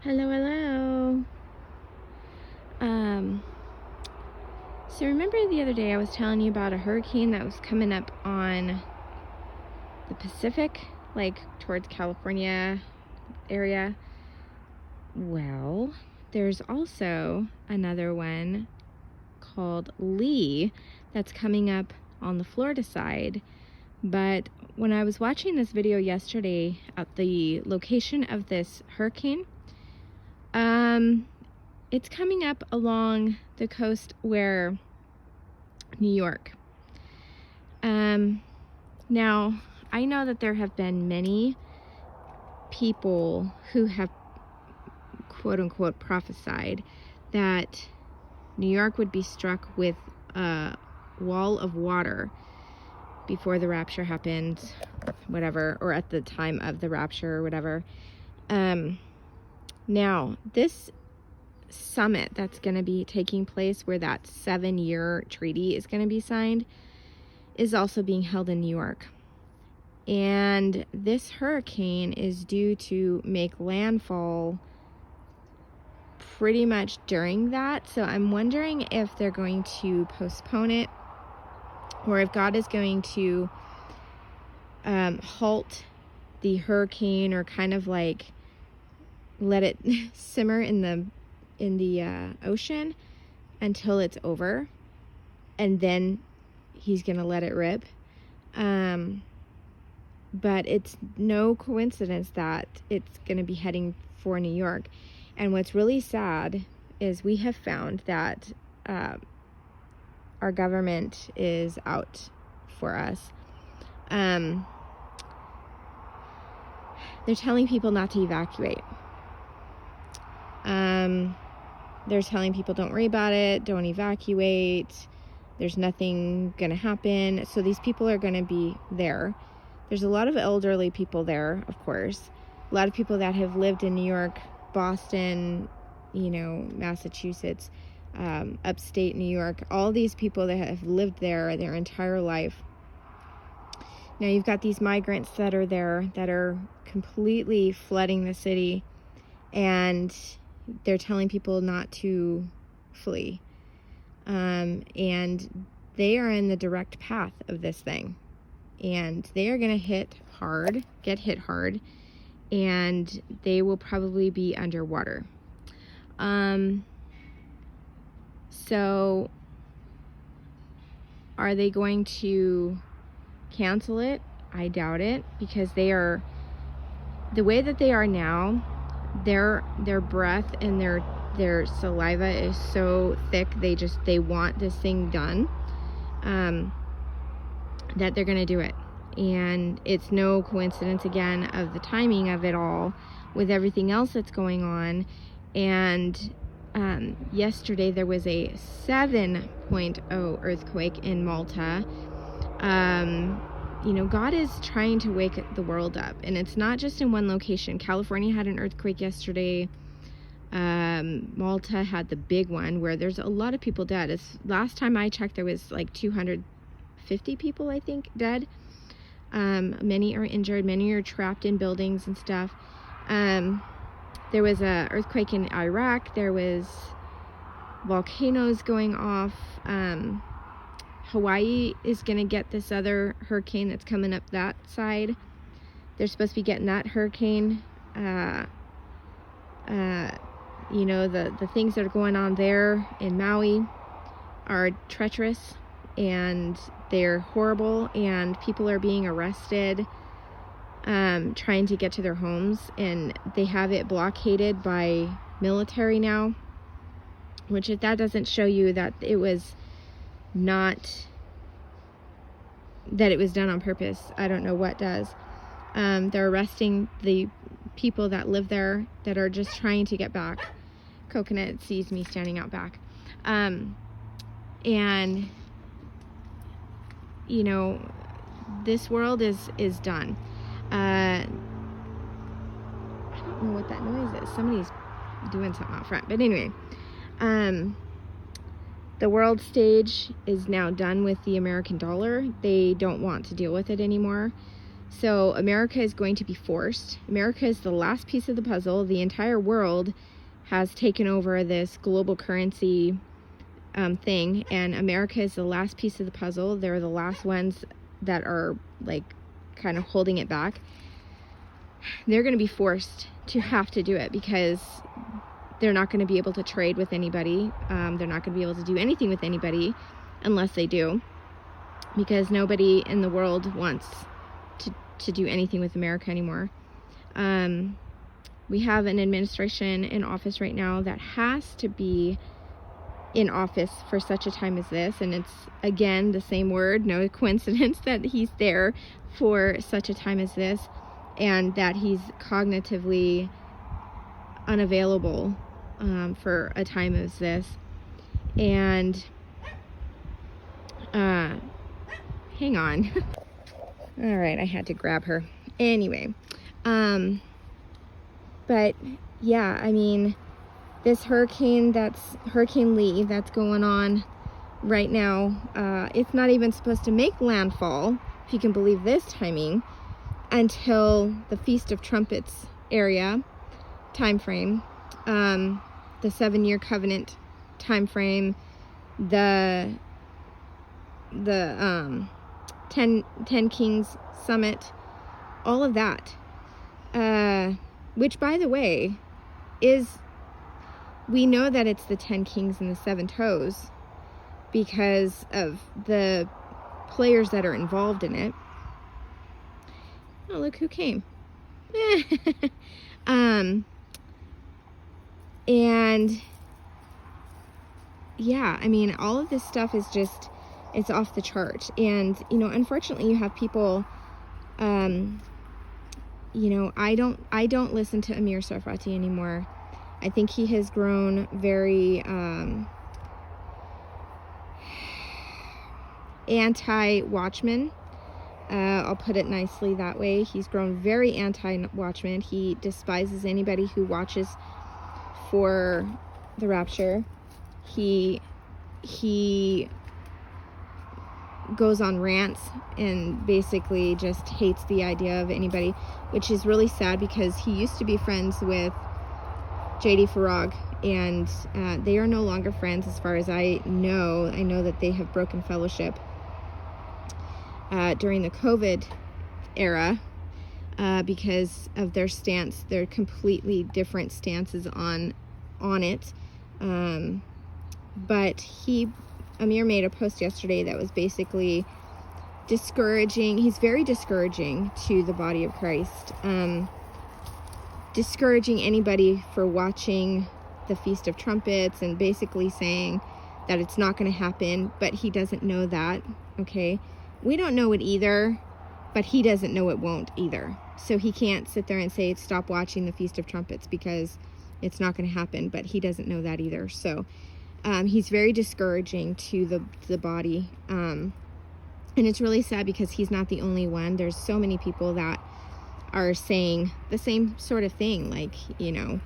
Hello, hello. Um, so remember the other day I was telling you about a hurricane that was coming up on the Pacific, like towards California area? Well, there's also another one called Lee that's coming up on the Florida side. But when I was watching this video yesterday at the location of this hurricane, it's coming up along the coast where New York. Now, I know that there have been many people who have quote unquote prophesied that New York would be struck with a wall of water before the rapture happened, whatever, or at the time of the rapture or whatever. Now, this summit that's going to be taking place where that 7-year treaty is going to be signed is also being held in New York. And this hurricane is due to make landfall pretty much during that. So I'm wondering if they're going to postpone it, or if God is going to halt the hurricane, or kind of like let it simmer in the ocean until it's over, and then he's gonna let it rip. But it's no coincidence that it's gonna be heading for New York. And what's really sad is we have found that our government is out for us. They're telling people not to evacuate. They're telling people don't worry about it, don't evacuate, there's nothing gonna happen. So these people are gonna be there. There's a lot of elderly people there, of course. A lot of people that have lived in New York, Boston, Massachusetts, upstate New York, all these people that have lived there their entire life. Now you've got these migrants that are there that are completely flooding the city, and they're telling people not to flee. And they are in the direct path of this thing. And they are going to get hit hard, and they will probably be underwater. So are they going to cancel it? I doubt it, because the way that they are now, their breath and their saliva is so thick, they want this thing done, that they're gonna do it. And it's no coincidence, again, of the timing of it all with everything else that's going on. And yesterday there was a 7.0 earthquake in Malta. God is trying to wake the world up, and it's not just in one location. California had an earthquake yesterday. Malta had the big one where there's a lot of people dead. Last time I checked, there was like 250 people, I think, dead. Many are injured, many are trapped in buildings and stuff. There was an earthquake in Iraq. There was volcanoes going off. Hawaii is going to get this other hurricane that's coming up that side. They're supposed to be getting that hurricane. The things that are going on there in Maui are treacherous, and they're horrible, and people are being arrested trying to get to their homes, and they have it blockaded by military now, which, if that doesn't show you that it was done on purpose, I don't know what does. They're arresting the people that live there that are just trying to get back. Coconut sees me standing out back. This world is done. I don't know what that noise is. Somebody's doing something out front. But anyway, the world stage is now done with the American dollar. They don't want to deal with it anymore. So America is going to be forced. America is the last piece of the puzzle. The entire world has taken over this global currency thing, and America is the last piece of the puzzle. They're the last ones that are like kind of holding it back. They're going to be forced to have to do it because they're not going to be able to trade with anybody. They're not going to be able to do anything with anybody unless they do, because nobody in the world wants to do anything with America anymore. We have an administration in office right now that has to be in office for such a time as this, and it's again the same word, no coincidence that he's there for such a time as this, and that he's cognitively unavailable for a time as this. And hang on. All right, I had to grab her. Anyway, but yeah, I mean, this Hurricane Lee that's going on right now, it's not even supposed to make landfall, if you can believe this timing, until the Feast of Trumpets area time frame, the 7-year covenant time frame, the 10 Kings Summit, all of that, which, by the way, we know that it's the 10 Kings and the 7 Toes because of the players that are involved in it. Oh, look who came. And yeah, I mean, all of this stuff is just, it's off the chart. And, you know, unfortunately you have people, you know, I don't listen to Amir Tsarfati anymore. I think he has grown very anti-Watchmen. I'll put it nicely that way. He's grown very anti-Watchmen. He despises anybody who watches for the rapture. He goes on rants and basically just hates the idea of anybody, which is really sad because he used to be friends with JD Farag, and they are no longer friends as far as I know. I know that they have broken fellowship during the COVID era because of their stance. They're completely different stances on it. But Amir made a post yesterday that was basically discouraging. He's very discouraging to the body of Christ. Discouraging anybody for watching the Feast of Trumpets and basically saying that it's not going to happen, but he doesn't know that, okay? We don't know it either, but he doesn't know it won't either. So he can't sit there and say, stop watching the Feast of Trumpets because it's not going to happen, but he doesn't know that either. So he's very discouraging to the body. And it's really sad because he's not the only one. There's so many people that are saying the same sort of thing, like, you know,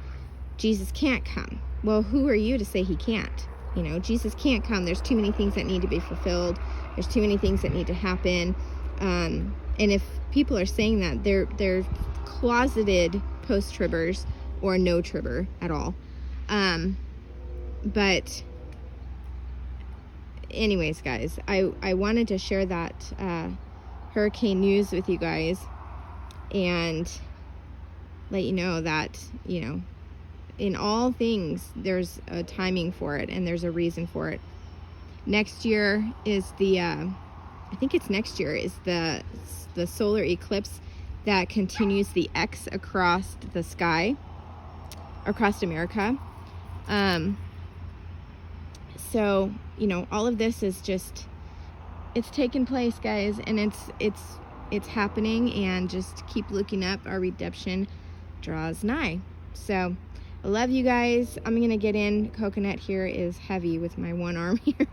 Jesus can't come. Well, who are you to say he can't? You know, Jesus can't come. There's too many things that need to be fulfilled. There's too many things that need to happen. And if people are saying that, they're closeted post-tribbers or no tribber at all. But anyways, guys, I wanted to share that hurricane news with you guys and let you know that, you know, in all things, there's a timing for it and there's a reason for it. Next year is I think it's next year is the solar eclipse that continues the X across the sky, across America. So, you know, all of this is just, it's taking place, guys, and it's happening, and just keep looking up. Our redemption draws nigh. So I love you guys. I'm gonna get in. Coconut here is heavy with my one arm here.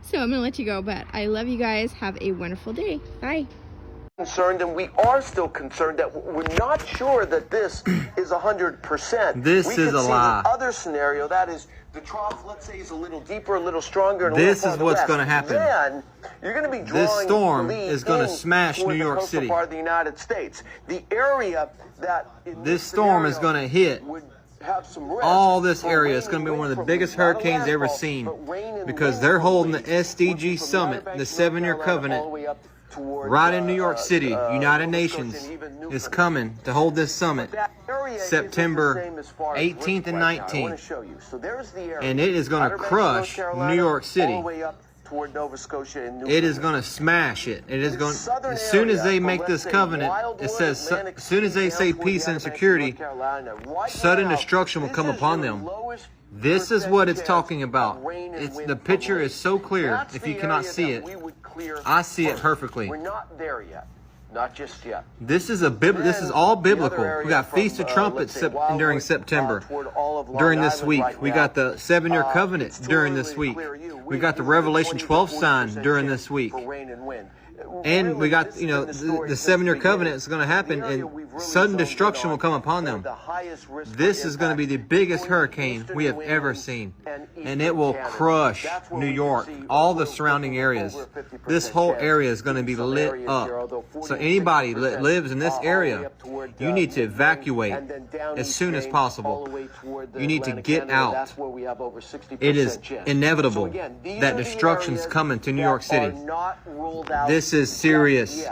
So I'm gonna let you go, but I love you guys. Have a wonderful day. Bye. concerned, and we are still concerned, that we're not sure that this is 100%. This is a lie. The other scenario, that is the trough, let's say, is a little deeper, a little stronger. And this is what's going to happen. Then you're going to be drawing this storm is going to smash New York City. Part of the United States. The area that this storm is going to hit all this area. It's going to be one of the biggest hurricanes ever seen, because they're holding the SDG Summit, the 7-year covenant, right in New York City. United Nations is coming to hold this summit September 18th and 19th. And it is going to crush New York City. It is going to smash it. It is going. As soon as they make this covenant, it says, as soon as they say peace and security, sudden destruction will come upon them. This is what it's talking about. The picture is so clear. If you cannot see it, I see it perfectly. We're not there yet. Not just yet. This is this is all biblical. We got Feast of Trumpets during September. During this week, we got the 7-year covenant during this week. We got the Revelation 12 sign during this week. And we got, the 7-year covenant is going to happen, and sudden destruction will come upon them. This is going to be the biggest hurricane we have ever seen, and it will crush New York, all the surrounding areas. This whole area is going to be lit up. So anybody that lives in this area, you need to evacuate as soon as possible. You need to get out. It is inevitable that destruction's coming to New York City. This is serious.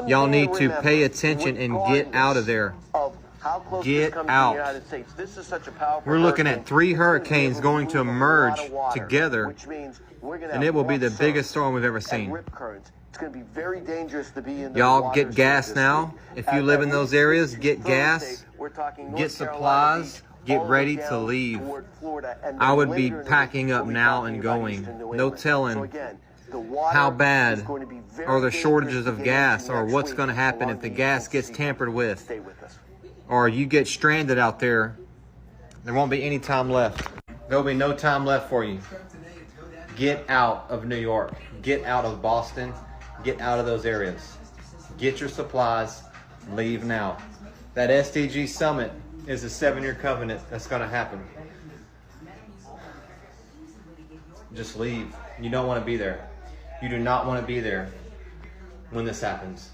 Y'all need to pay attention and get out of there. Get out. We're looking at 3 hurricanes going to emerge together, and it will be the biggest storm we've ever seen. Y'all get gas now. If you live in those areas, get gas, get supplies, get ready to leave. I would be packing up now and going. No telling how bad are the shortages of gas, or what's going to happen if the gas gets tampered with, or you get stranded out there. There won't be any time left. There'll be no time left for you. Get out of New York. Get out of Boston. Get out of those areas. Get your supplies. Leave now. That SDG Summit is a 7-year covenant that's going to happen. Just leave. You don't want to be there. You do not want to be there when this happens.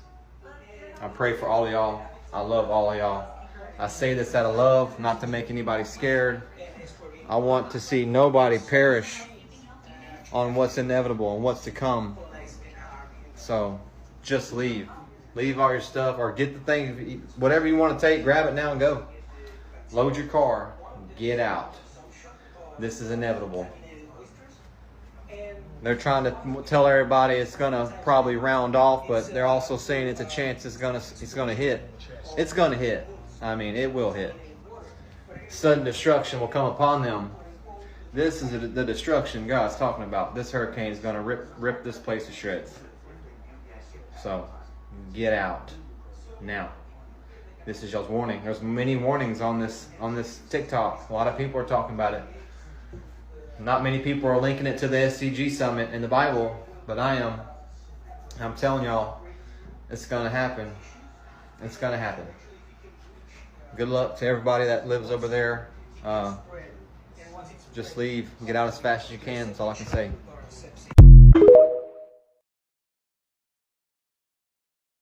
I pray for all of y'all. I love all of y'all. I say this out of love, not to make anybody scared. I want to see nobody perish on what's inevitable and what's to come. So just leave. Leave all your stuff, or get the thing, whatever you want to take, grab it now and go. Load your car. Get out. This is inevitable. They're trying to tell everybody it's gonna probably round off, but they're also saying it's a chance it's gonna hit. It's gonna hit. I mean, it will hit. Sudden destruction will come upon them. This is the destruction God's talking about. This hurricane is gonna rip this place to shreds. So, get out now. This is y'all's warning. There's many warnings on this TikTok. A lot of people are talking about it. Not many people are linking it to the SDG Summit in the Bible, but I am. I'm telling y'all, it's going to happen. It's going to happen. Good luck to everybody that lives over there. Just leave. Get out as fast as you can. That's all I can say.